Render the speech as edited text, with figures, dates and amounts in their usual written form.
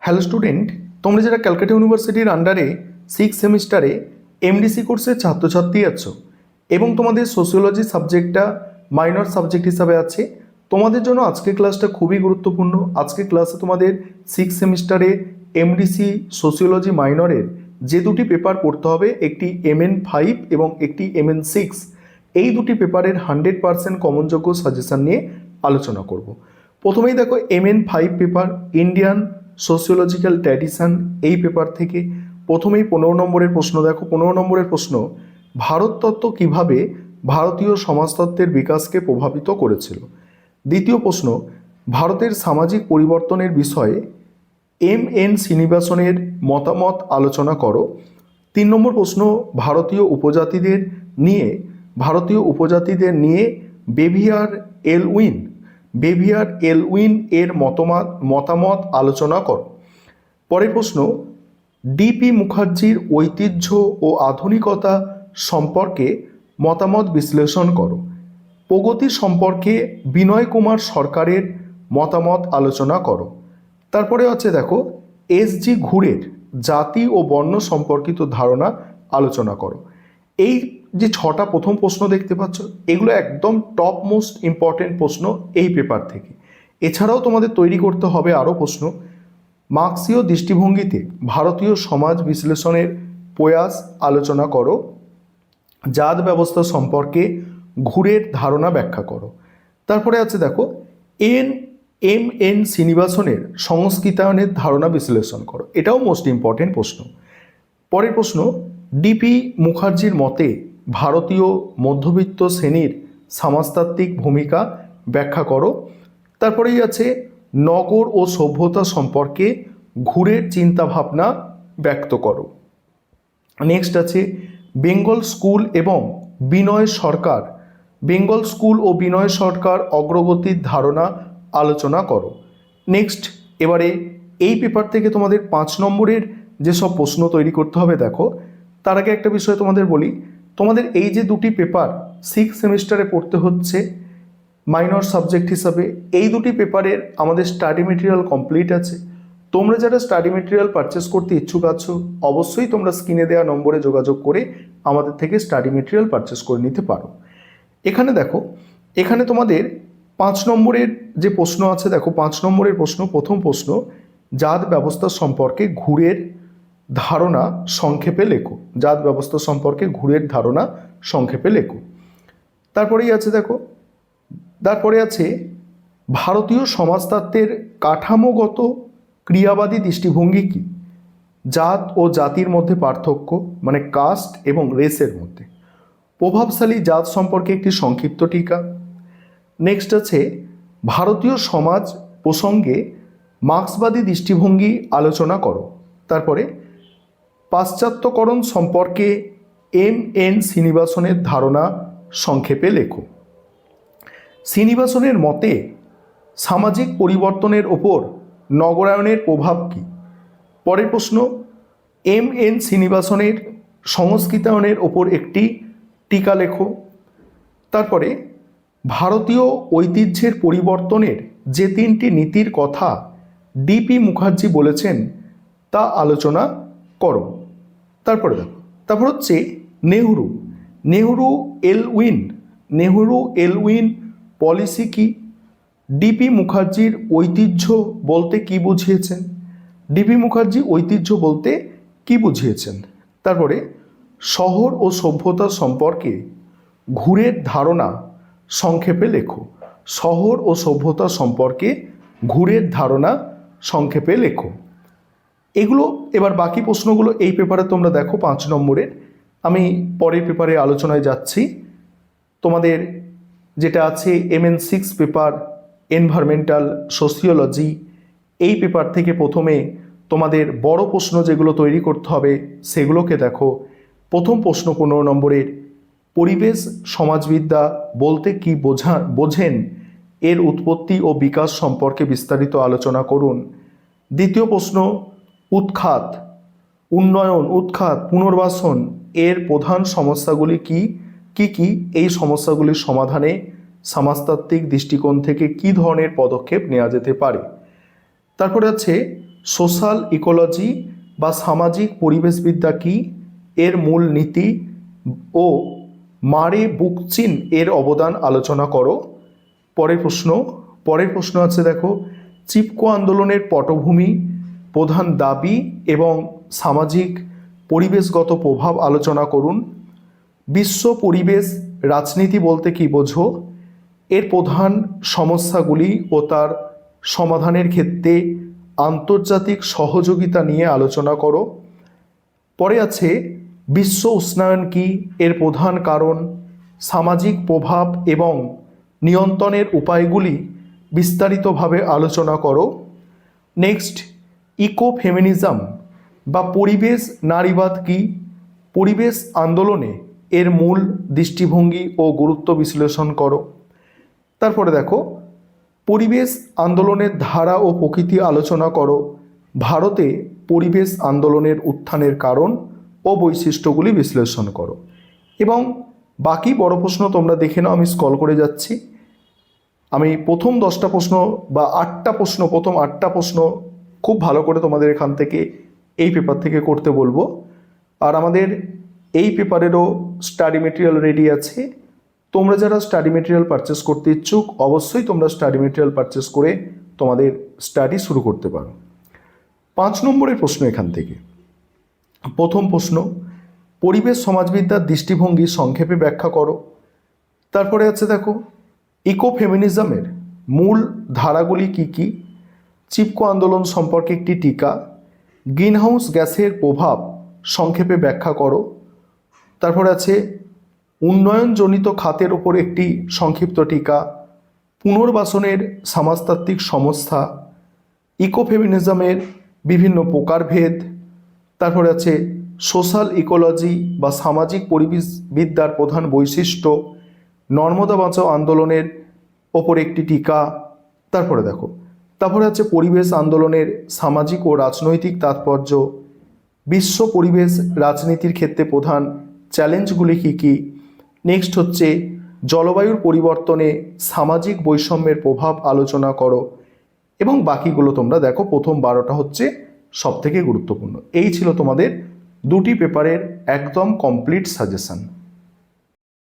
Hello student, তোমরা যারা ক্যালকাটা ইউনিভার্সিটির আন্ডারে 6 সেমিস্টারে এমডিসি কোর্সের ছাত্রছাত্রী আছো এবং তোমাদের সোশিওলজি সাবজেক্টটা মাইনর সাবজেক্ট হিসাবে আছে, তোমাদের জন্য আজকের ক্লাসটা খুবই গুরুত্বপূর্ণ। আজকের ক্লাসে তোমাদের 6 সেমিস্টারে এমডিসি সোশিওলজি মাইনরের যে দুটি পেপার পড়তে হবে, একটি MN5 এবং একটি MN6, এই দুটি পেপারের 100% কমনযোগ্য সাজেশন নিয়ে আলোচনা করব। প্রথমেই দেখো MN5 paper Indian sociological tradition, এই পেপার থেকে প্রথমেই 15 নম্বরের প্রশ্ন। দেখো 15 নম্বরের প্রশ্ন, ভারততত্ত্ব কিভাবে ভারতীয় সমাজতত্ত্বের বিকাশকে প্রভাবিত করেছিল। দ্বিতীয় প্রশ্ন, ভারতের সামাজিক পরিবর্তনের বিষয়ে MN শ্রীনিবাসনের মতামত আলোচনা করো। 3 নম্বর প্রশ্ন, ভারতীয় উপজাতিদের নিয়ে বেভিয়ার এলউইন এর মতামত আলোচনা করো। পরের প্রশ্ন, ডিপি মুখার্জির ঐতিহ্য ও আধুনিকতা সম্পর্কে মতামত বিশ্লেষণ করো। প্রগতি সম্পর্কে বিনয় কুমার সরকারের মতামত আলোচনা করো। তারপরে আছে দেখো SG ঘুরের জাতি ও বর্ণ সম্পর্কিত ধারণা আলোচনা করো। এই যে 6টা প্রথম প্রশ্ন দেখতে পাচ্ছ, এগুলো একদম টপ মোস্ট ইম্পর্টেন্ট প্রশ্ন এই পেপার থেকে। এছাড়াও তোমাদের তৈরি করতে হবে আরও প্রশ্ন। মার্ক্সীয় দৃষ্টিভঙ্গিতে ভারতীয় সমাজ বিশ্লেষণের প্রয়াস আলোচনা করো। জাত ব্যবস্থা সম্পর্কে ঘুরের ধারণা ব্যাখ্যা করো। তারপরে আছে দেখো MN শ্রীনিবাসনের সংস্কৃতায়নের ধারণা বিশ্লেষণ করো। এটাও মোস্ট ইম্পর্টেন্ট প্রশ্ন। পরের প্রশ্ন, ডিপি মুখার্জির মতে ভারতীয় মধ্যবিত্ত শ্রেণীর সমাজতাত্ত্বিক ভূমিকা ব্যাখ্যা করো। তারপরেই আছে নগর ও সভ্যতা সম্পর্কে ঘুরের চিন্তাভাবনা ব্যক্ত করো। নেক্সট আছে বেঙ্গল স্কুল ও বিনয় সরকার অগ্রগতির ধারণা আলোচনা করো। নেক্সট, এবারে এই পেপার থেকে তোমাদের 5 নম্বরের যেসব প্রশ্ন তৈরি করতে হবে। দেখো তার আগে একটা বিষয় তোমাদের বলি, তোমাদের এই যে দুটি পেপার 6 সেমিস্টারে পড়তে হচ্ছে মাইনর সাবজেক্ট হিসাবে, এই দুটি পেপারের আমাদের স্টাডি মেটেরিয়াল কমপ্লিট আছে। তোমরা যারা স্টাডি মেটেরিয়াল পারচেস করতে ইচ্ছুক আছো, অবশ্যই তোমরা স্ক্রিনে দেওয়া নম্বরে যোগাযোগ করে আমাদের থেকে স্টাডি মেটেরিয়াল পারচেস করে নিতে পারো। এখানে দেখো, এখানে তোমাদের 5 নম্বরের যে প্রশ্ন আছে, দেখো 5 নম্বরের প্রশ্ন, প্রথম প্রশ্ন, জাত ব্যবস্থা সম্পর্কে ঘুরের ধারণা সংক্ষেপে লেখো। জাত ব্যবস্থা সম্পর্কে ঘুরের ধারণা সংক্ষেপে লেখো। তারপরেই আছে দেখো, তারপরে আছে ভারতীয় সমাজতত্ত্বের কাঠামোগত ক্রিয়াবাদী দৃষ্টিভঙ্গি কী। জাত ও জাতির মধ্যে পার্থক্য, মানে কাস্ট এবং রেসের মধ্যে। প্রভাবশালী জাত সম্পর্কে একটি সংক্ষিপ্ত টিকা। নেক্সট আছে ভারতীয় সমাজ প্রসঙ্গে মার্ক্সবাদী দৃষ্টিভঙ্গি আলোচনা করো। তারপরে পাশ্চাত্যকরণ সম্পর্কে MN শ্রীনিবাসনের ধারণা সংক্ষেপে লেখো। শ্রীনিবাসনের মতে সামাজিক পরিবর্তনের ওপর নগরায়নের প্রভাব কী। পরের প্রশ্ন, MN শ্রীনিবাসনের সংস্কৃতায়নের ওপর একটি টিকা লেখো। তারপরে ভারতীয় ঐতিহ্যের পরিবর্তনের যে 3টি নীতির কথা ডিপি মুখার্জি বলেছেন তা আলোচনা করো। তারপরে দেখো, তারপর হচ্ছে নেহরু এলউইন পলিসি কি। ডিপি মুখার্জির ঐতিহ্য বলতে কি বুঝিয়েছেন। ডিপি মুখার্জি ঐতিহ্য বলতে কি বুঝিয়েছেন। তারপরে শহর ও সভ্যতা সম্পর্কে ঘুরের ধারণা সংক্ষেপে লেখো। শহর ও সভ্যতা সম্পর্কে ঘুরের ধারণা সংক্ষেপে লেখো। এগুলো এবার বাকি প্রশ্নগুলো এই পেপারে তোমরা দেখো 5 নম্বরের। আমি পরের পেপারে আলোচনায় যাচ্ছি। তোমাদের যেটা আছে MN6 পেপার এনভায়রনমেন্টাল সোশিওলজি, এই পেপার থেকে প্রথমে তোমাদের বড় প্রশ্ন যেগুলো তৈরি করতে হবে সেগুলোকে দেখো। প্রথম প্রশ্ন 15 নম্বরের, পরিবেশ সমাজবিদ্যা বলতে কি বোঝেন, এর উৎপত্তি ও বিকাশ সম্পর্কে বিস্তারিত আলোচনা করুন। দ্বিতীয় প্রশ্ন, উৎখাত পুনর্বাসন এর প্রধান সমস্যাগুলি কি, এই সমস্যাগুলির সমাধানে সমাজতাত্ত্বিক দৃষ্টিকোণ থেকে কী ধরনের পদক্ষেপ নেওয়া যেতে পারে। তারপরে আছে সোশ্যাল ইকোলজি বা সামাজিক পরিবেশবিদ্যা কি, এর মূল নীতি ও মারে বুকচিন এর অবদান আলোচনা করো। পরের প্রশ্ন আছে দেখো, চিপকো আন্দোলনের পটভূমি, প্রধান দাবি এবং সামাজিক পরিবেশগত প্রভাব আলোচনা করুন। বিশ্ব পরিবেশ রাজনীতি বলতে কি বোঝো, এর প্রধান সমস্যাগুলি ও তার সমাধানের ক্ষেত্রে আন্তর্জাতিক সহযোগিতা নিয়ে আলোচনা করো। পরে আছে বিশ্ব উষ্ণায়ন কি, এর প্রধান কারণ, সামাজিক প্রভাব এবং নিয়ন্ত্রণের উপায়গুলি বিস্তারিতভাবে আলোচনা করো। নেক্সট, ইকো ফেমিনিজম বা পরিবেশ নারীবাদ কি, পরিবেশ আন্দোলনে এর মূল দৃষ্টিভঙ্গি ও গুরুত্ব বিশ্লেষণ করো। তারপরে দেখো, পরিবেশ আন্দোলনের ধারা ও প্রকৃতি আলোচনা করো। ভারতে পরিবেশ আন্দোলনের উত্থানের কারণ ও বৈশিষ্ট্যগুলি বিশ্লেষণ করো। এবং বাকি বড় প্রশ্ন তোমরা দেখে নাও, আমি স্ক্রল করে যাচ্ছি। আমি প্রথম 10টা প্রশ্ন বা 8টা প্রশ্ন, প্রথম 8টা প্রশ্ন খুব ভালো করে তোমাদের এখান থেকে এই পেপার থেকে করতে বলবো। আর আমাদের এই পেপারেরও স্টাডি মেটেরিয়াল রেডি আছে। তোমরা যারা স্টাডি মেটেরিয়াল পারচেস করতে ইচ্ছুক, অবশ্যই তোমরা স্টাডি মেটেরিয়াল পারচেস করে তোমাদের স্টাডি শুরু করতে পারো। 5 নম্বরের প্রশ্ন এখান থেকে। প্রথম প্রশ্ন, পরিবেশ সমাজবিদ্যার দৃষ্টিভঙ্গি সংক্ষেপে ব্যাখ্যা করো। তারপরে আছে দেখো, ইকো ফেমিনিজমের মূল ধারাগুলি কি কি, চিপকো আন্দোলন সম্পর্কে একটি টিকা, গ্রিনহাউস গ্যাসের প্রভাব সংক্ষেপে ব্যাখ্যা করো। তারপরে আছে উন্নয়নজনিত খাতের ওপর একটি সংক্ষিপ্ত টিকা, পুনর্বাসনের সমাজতাত্ত্বিক সমস্যা, ইকোফেমিনিজমের বিভিন্ন প্রকারভেদ। তারপরে আছে সোশ্যাল ইকোলজি বা সামাজিক পরিবেশবিদ্যার প্রধান বৈশিষ্ট্য, নর্মদা বাঁচাও আন্দোলনের ওপর একটি টিকা। তারপরে আছে পরিবেশ আন্দোলনের সামাজিক ও রাজনৈতিক তাৎপর্য, বিশ্ব পরিবেশ রাজনীতির ক্ষেত্রে প্রধান চ্যালেঞ্জগুলি কী কী। নেক্সট হচ্ছে জলবায়ুর পরিবর্তনে সামাজিক বৈষম্যের প্রভাব আলোচনা করো। এবং বাকিগুলো তোমরা দেখো, প্রথম 12টা হচ্ছে সবথেকে গুরুত্বপূর্ণ। এই ছিল তোমাদের দুটি পেপারের একদম কমপ্লিট সাজেশন।